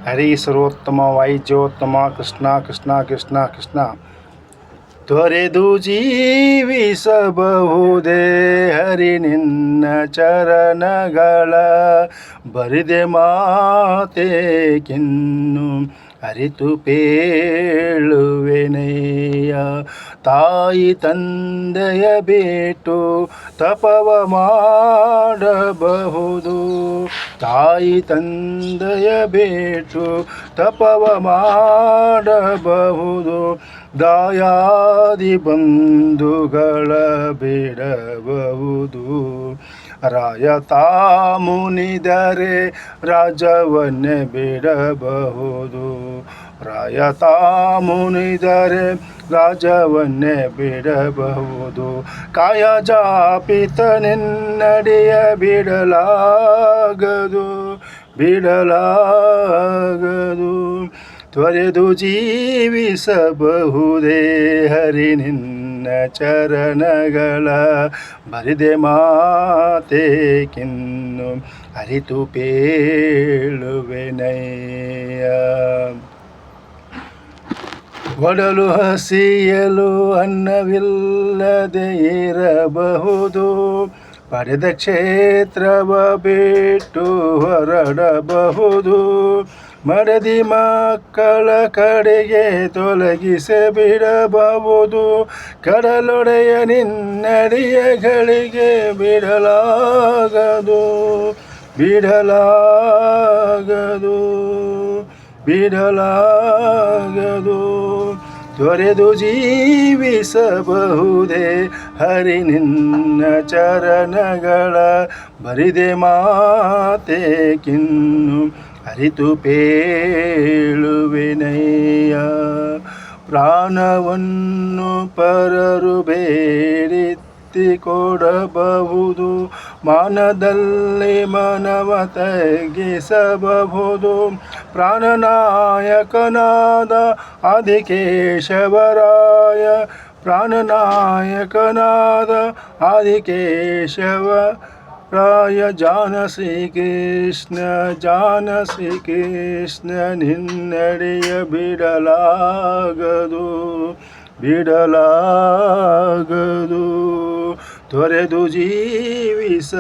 ಹರಿ ಸರ್ವೋತ್ತಮ ವಾಯಿಜ್ಯೋತ್ತಮ ಕೃಷ್ಣ ಕೃಷ್ಣ ಕೃಷ್ಣ ಕೃಷ್ಣ. ತೊರೆದು ಜೀವಿಸಬಹುದೇ ಹರಿ ನಿನ್ನ ಚರಣಗಳ, ಬರಿದೆ ಮಾತೇಕಿನ್ನು ಅರಿತು ಪೇಳುವೆನೆಯ. ತಾಯಿ ತಂದೆಯ ಬಿಟ್ಟು ತಪವ ಮಾಡಬಹುದು, ತಾಯಿ ತಂದೆಯ ಬಿಟ್ಟು ತಪವ ಮಾಡಬಹುದು, ದಾಯಾದಿ ಬಂಧುಗಳ ಬಿಡಬಹುದು. ರಾಯತ ಮುನಿದರೆ ರಾಜವನ್ನೇ ಬಿಡಬಹುದು, ರಾಯತ ಮುನಿದರೆ ರಾಜವನ್ನೇ ಬಿಡಬಹುದು. ಕಾಯ ಜಾಪಿತ ನಿನ್ನಡಿಯ ಬಿಡಲಾಗದು, ಬಿಡಲಾಗದು. ತೊರೆದು ಜೀವಿಸಬಹುದೇ ಹರಿ ನಿನ್ನ ಚರಣಗಳ, ಬರಿದೆ ಮಾತೇಕಿನ್ನು ಅರಿತು ಪೇಳುವೆನಯ್ಯ. ಒಡಲು ಹಸಿಯಲು ಅನ್ನವಿಲ್ಲದೆ ಇರಬಹುದು, ಪಡೆದ ಕ್ಷೇತ್ರವ ಬಿಟ್ಟು ಹೊರಡಬಹುದು. ಮಡದಿ ಮಕ್ಕಳ ಕಡೆಗೆ ತೊಲಗಿಸಿ ಬಿಡಬಹುದು, ಕಡಲೊಡೆಯ ನಿನ್ನಡಿಯಗಳಿಗೆ ಬಿಡಲಾಗದು, ಬಿಡಲಾಗದು, ಬಿಡಲಾಗದು. ತೊರೆದು ಜೀವಿಸಬಹುದೇ ಹರಿ ನಿನ್ನ ಚರಣಗಳ, ಬರಿದೆ ಮಾತೇಕಿನ್ನು ಅರಿತು ಪೇಳುವೆನಯ್ಯ. ಪ್ರಾಣವನ್ನು ಪರರು ಬೇಡಿತ್ತಿ ಕೊಡಬಹುದು, ಮಾನದಲ್ಲಿ ಮನವ ತಗ್ಗಿಸಬಹುದು. ಪ್ರಾಣನಾಯಕನಾದ ಆದಿಕೇಶವರಾಯ, ಪ್ರಾಣನಾಯಕನಾದ ಆದಿಕೇಶವ ರಾಯ. ಜಾನಸಿ ಕೃಷ್ಣ, ಜಾನಸಿ ಕೃಷ್ಣ ನಿನ್ನಡಿಯ ಬಿಡಲಾಗದು, ಬಿಡಲಾಗದು. ತೊರೆದು ಜೀವಿಸಬಹುದೇ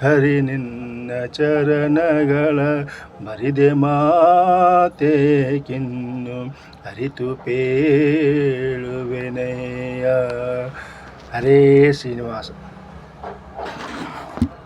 ಹರಿ ನಿನ್ನ ಚರಣಗಳ, ಬರಿದೆ ಮಾತೇಕಿನ್ನು ಅರಿತು ಪೇಳುವೆನೆಯ. ಹರೇ ಶ್ರೀನಿವಾಸ.